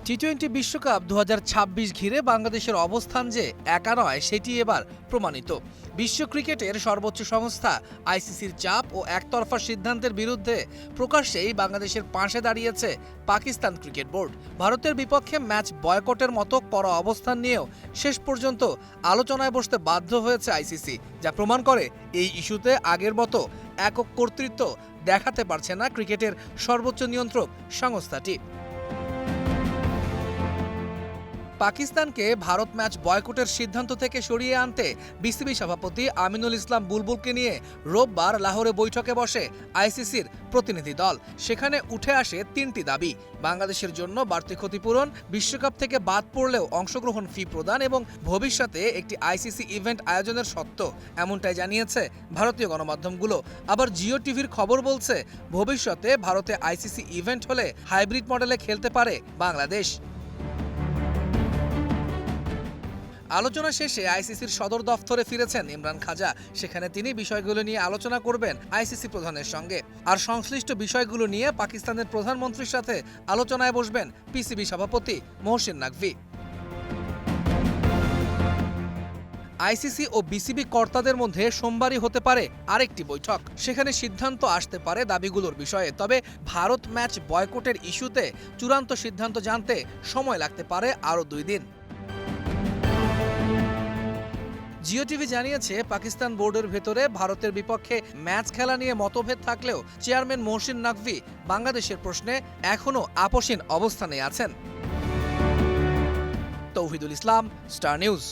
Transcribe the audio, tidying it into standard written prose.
টি-20 বিশ্বকাপ 2026 ঘিরে বাংলাদেশের অবস্থান যে একা নয় সেটি এবার প্রমাণিত। বিশ্ব ক্রিকেটের সর্বোচ্চ সংস্থা আইসিসির চাপ ও একতরফা সিদ্ধান্তের বিরুদ্ধে প্রকাশ্যেই বাংলাদেশের পাশে দাঁড়িয়েছে পাকিস্তান ক্রিকেট বোর্ড। ভারতের বিপক্ষে ম্যাচ বয়কটের মতো কড়া অবস্থান নিয়েও শেষ পর্যন্ত আলোচনায় বসতে বাধ্য হয়েছে আইসিসি, যা প্রমাণ করে এই ইস্যুতে আগের মতো একক কর্তৃত্ব দেখাতে পারছে না ক্রিকেটের সর্বোচ্চ নিয়ন্ত্রক সংস্থাটি। পাকিস্তানকে ভারত ম্যাচ বয়কটের সিদ্ধান্ত থেকে সরিয়ে আনতে বিসিবি সভাপতি আমিনুল ইসলাম বুলবুলকে নিয়ে রোববার লাহোরে বৈঠকে বসে আইসিসির প্রতিনিধি দল। সেখানে উঠে আসে তিনটি দাবি: বাংলাদেশের জন্য বাড়তি ক্ষতিপূরণ, বিশ্বকাপ থেকে বাদ পড়লেও অংশগ্রহণ ফি প্রদান এবং ভবিষ্যতে একটি আইসিসি ইভেন্ট আয়োজনের সত্ত্ব। এমনটাই জানিয়েছে ভারতীয় গণমাধ্যমগুলো। আবার জিও টিভির খবর বলছে, ভবিষ্যতে ভারতে আইসিসি ইভেন্ট হলে হাইব্রিড মডেলে খেলতে পারে বাংলাদেশ। আলোচনা শেষে আইসিসির সদর দফতরে ফিরেছেন ইমরান খাজা। সেখানে তিনি বিষয়গুলো নিয়ে আলোচনা করবেন আইসিসি প্রধানের সঙ্গে, আর সংশ্লিষ্ট বিষয়গুলো নিয়ে পাকিস্তানের প্রধানমন্ত্রীর সাথে আলোচনায় বসবেন পিসিবি সভাপতি মহসিন নাকভি। আইসিসি ও বিসিবি কর্তাদের মধ্যে সোমবারই হতে পারে আরেকটি বৈঠক। সেখানে সিদ্ধান্ত আসতে পারে দাবিগুলোর বিষয়ে। তবে ভারত ম্যাচ বয়কটের ইস্যুতে চূড়ান্ত সিদ্ধান্ত জানতে সময় লাগতে পারে আরও 2 দিন। জিও টিভি জানিয়েছে, পাকিস্তান বোর্ডের ভেতরে ভারতের বিপক্ষে ম্যাচ খেলা নিয়ে মতভেদ থাকলেও চেয়ারম্যান মহসিন নাকভি বাংলাদেশের প্রশ্নে এখনও আপোষহীন অবস্থানে আছেন। তৌহিদুল ইসলাম, স্টার নিউজ।